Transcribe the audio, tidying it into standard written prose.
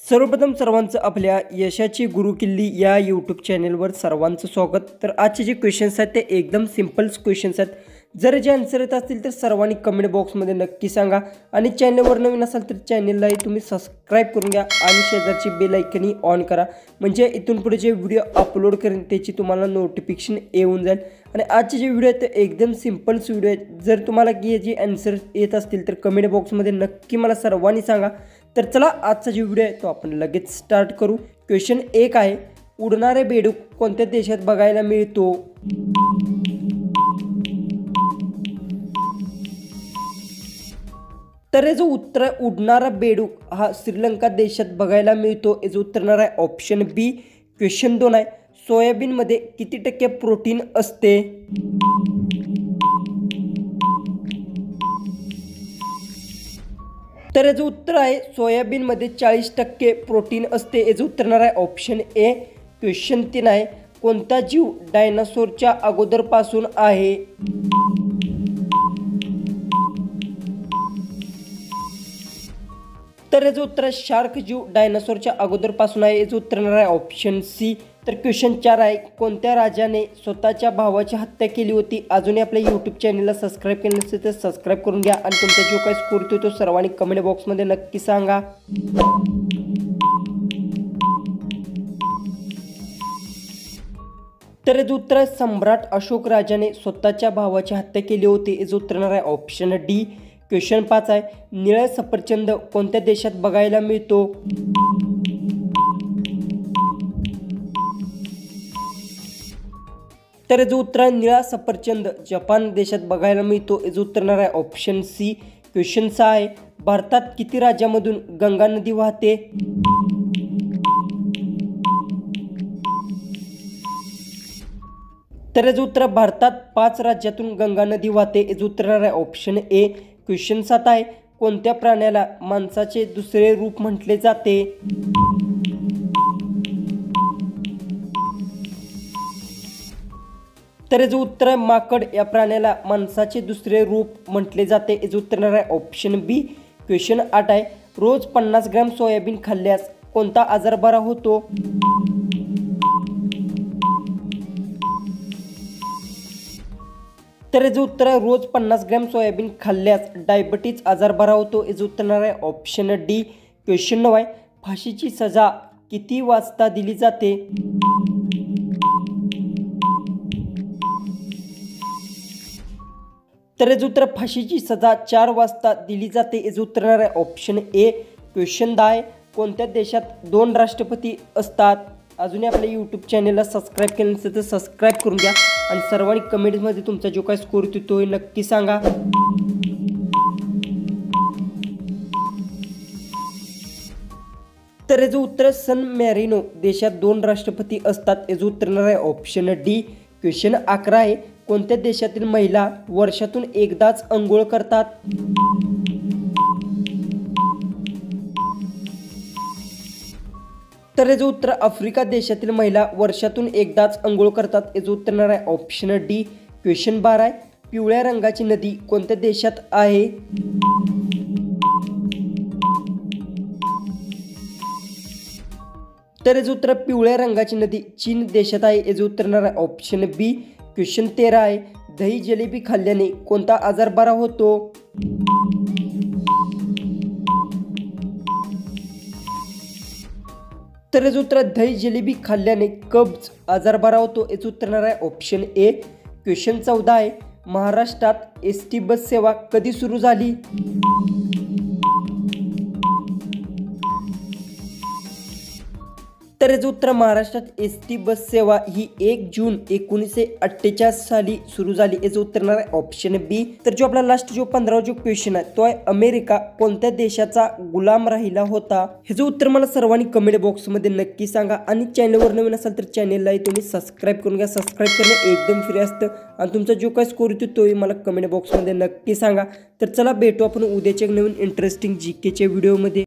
सर्वप्रथम सर्वांचं आपल्या यशाची गुरुकिल्ली या यूट्यूब चॅनलवर सर्वांचं स्वागत। तर आजचे जे क्वेश्चन्स आहेत ते एकदम सिंपल्स क्वेश्चन्स आहेत। जर जे आन्सर येत असतील तर सर्वांनी कमेंट बॉक्समध्ये नक्की सांगा आणि चॅनलवर नवीन असाल तर चॅनललाही तुम्ही सबस्क्राइब करून घ्या आणि शेजारची बेल आयकॉन ऑन करा, म्हणजे इथून पुढे जे व्हिडिओ अपलोड करेन त्याची तुम्हाला नोटिफिकेशन येऊन जाईल। आणि आजचे जे व्हिडिओ आहेत ते एकदम सिंपल्स व्हिडिओ आहेत। जर तुम्हाला की जे आन्सर येत असतील तर कमेंट बॉक्समध्ये नक्की मला सर्वांनी सांगा। तर चला आजचा जो व्हिडिओ आहे तो आपण लगेच स्टार्ट करू। क्वेश्चन 1 आहे, उडणारे बेडूक कोणत्या देशात बघायला मिळतो? तर याचं उत्तर उडणारा बेडूक हा श्रीलंका देशात बघायला मिळतो। याचं उत्तर आहे ऑप्शन बी। क्वेश्चन 2 आहे, सोयाबीनमध्ये किती टक्के प्रोटीन असते? तर याचं उत्तर आहे सोयाबीनमध्ये 40% प्रोटीन असते। याचं उत्तर आहे ऑप्शन ए। क्वेश्चन 3 आहे, कोणता जीव डायनासोरच्या अगोदरपासून आहे? तर याचं उत्तर आहे शार्क जीव डायनासोरच्या अगोदरपासून आहे। याचं उत्तर आहे ऑप्शन सी। तर क्वेश्चन 4 आहे, कोणत्या राजाने स्वतःच्या भावाची हत्या केली होती? अजूनही आपल्या यूट्यूब चॅनलला सबस्क्राइब केले नसेल तर सबस्क्राइब करून घ्या आणि तुमचा जो काही स्कोर येतो तो सर्वांनी कमेंट बॉक्समध्ये नक्की सांगा। तर याचं उत्तर आहे सम्राट अशोक राजाने स्वतःच्या भावाची हत्या केली होती। याचं उत्तर आहे ऑप्शन डी। क्वेश्चन 5 आहे, निळा सफरचंद कोणत्या देशात बघायला मिळतो? तर याचं उत्तर आहे निळा सफरचंद जपान देशात बघायला मिळतो। याचं उत्तर आहे ऑप्शन सी। क्वेश्चन 6 आहे, भारतात किती राज्यामधून गंगा नदी वाहते? तर याचं उत्तर भारतात 5 राज्यातून गंगा नदी वाहते। याचं उत्तर आहे ऑप्शन ए। क्वेश्चन 7 आहे, कोणत्या प्राण्याला माणसाचे दुसरे रूप म्हटले जाते? तर याचं उत्तर आहे माकड या प्राण्याला माणसाचे दुसरे रूप म्हटले जाते। याचं उत्तर आहे ऑप्शन बी। क्वेश्चन 8 आहे, रोज 50 ग्रॅम सोयाबीन खाल्ल्यास कोणता आजार बरा होतो? तर याचं उत्तर आहे रोज 50 ग्रॅम सोयाबीन खाल्ल्यास डायबिटीज आजार बरा होतो। याचं उत्तर आहे ऑप्शन डी। क्वेश्चन 9 आहे, फाशीची सजा किती वाजता दिली जाते? तर याचं उत्तर फाशीची सजा 4 वाजता दिली जाते। याचं उत्तर आहे ऑप्शन ए। क्वेश्चन 10 आहे, कोणत्या देशात 2 राष्ट्रपती असतात? अजूनही आपल्या यूट्यूब चॅनलला सबस्क्राइब केलं नसेल तर सबस्क्राइब करून घ्या आणि सर्वांनी कमेंटमध्ये तुमचा जो काही स्कोर येतो तो नक्की सांगा। तर याचं उत्तर सन मॅरिनो देशात 2 राष्ट्रपती असतात। याचं उत्तर आहे ऑप्शन डी। क्वेश्चन 11 आहे, कोणत्या देशातील महिला वर्षातून एकदाच अंघोळ करतात? तर याचं उत्तर आफ्रिका देशातील महिला वर्षातून एकदाच अंघोळ करतात। याचं उत्तर आहे ऑप्शन डी। क्वेश्चन 12 आहे, पिवळ्या रंगाची नदी कोणत्या देशात आहे? तर याचं उत्तर पिवळ्या रंगाची नदी चीन देशात आहे। याचं उत्तर आहे ऑप्शन बी। क्वेश्चन 13 आहे, दही जिलेबी खाल्ल्याने कोणता आजार बरा होतो? तर याचं उत्तर दही जिलेबी खाल्ल्याने कब्ज आजार बरा होतो। याचं उत्तर आहे ऑप्शन ए। क्वेश्चन 14 आहे, महाराष्ट्रात एसटी बस सेवा कधी सुरू झाली? तर याचं उत्तर महाराष्ट्रात एसटी बस सेवा ही 1 जून 1948 साली सुरू झाली। याचं उत्तर आहे ऑप्शन बी। तर जो आपला लास्ट जो 15वा जो क्वेश्चन आहे तो आहे, अमेरिका कोणत्या देशाचा गुलाम राहिला होता? ह्याचं उत्तर मला सर्वांनी कमेंट बॉक्समध्ये नक्की सांगा आणि चॅनलवर नवीन असाल तर चॅनललाही तुम्ही सबस्क्राइब करून घ्या। सबस्क्राइब करणे एकदम फ्री असतं आणि तुमचा जो काही स्कोर येतो तोही मला कमेंट बॉक्समध्ये नक्की सांगा। तर चला भेटू आपण उद्याच्या नवीन इंटरेस्टिंग जीकेच्या व्हिडिओमध्ये।